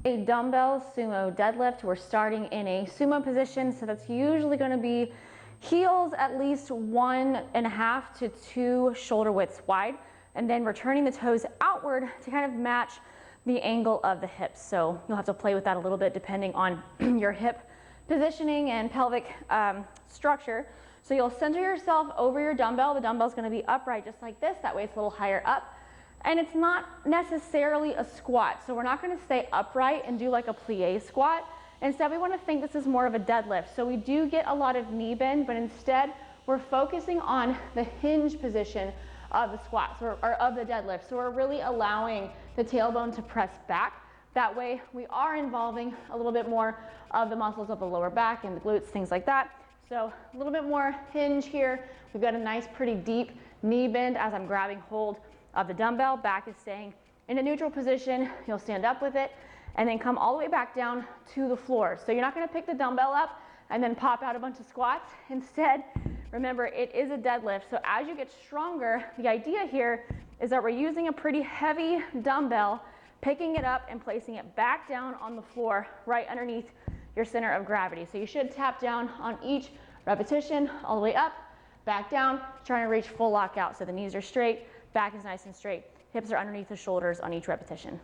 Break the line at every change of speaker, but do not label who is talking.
A dumbbell sumo deadlift. We're starting in a sumo position, so that's usually going to be heels at least 1.5 to 2 shoulder widths wide, and then returning the toes outward to kind of match the angle of the hips. So you'll have to play with that a little bit depending on your hip positioning and pelvic structure. So you'll center yourself over your dumbbell. The dumbbell's going to be upright just like this. That way it's a little higher up. And it's not necessarily a squat. So we're not going to stay upright and do like a plie squat. Instead, we want to think this is more of a deadlift. So we do get a lot of knee bend, but instead we're focusing on the hinge position of the squat, or of the deadlift. So we're really allowing the tailbone to press back. That way we are involving a little bit more of the muscles of the lower back and the glutes, things like that. So a little bit more hinge here. We've got a nice, pretty deep knee bend as I'm grabbing hold of the dumbbell. Back is staying in a neutral position. You'll stand up with it and then come all the way back down to the floor. So you're not going to pick the dumbbell up and then pop out a bunch of squats. Instead, remember, it is a deadlift. So as you get stronger, the idea here is that we're using a pretty heavy dumbbell, picking it up and placing it back down on the floor right underneath your center of gravity. So you should tap down on each repetition all the way up, back down, trying to reach full lockout. So the knees are straight, back is nice and straight, hips are underneath the shoulders on each repetition.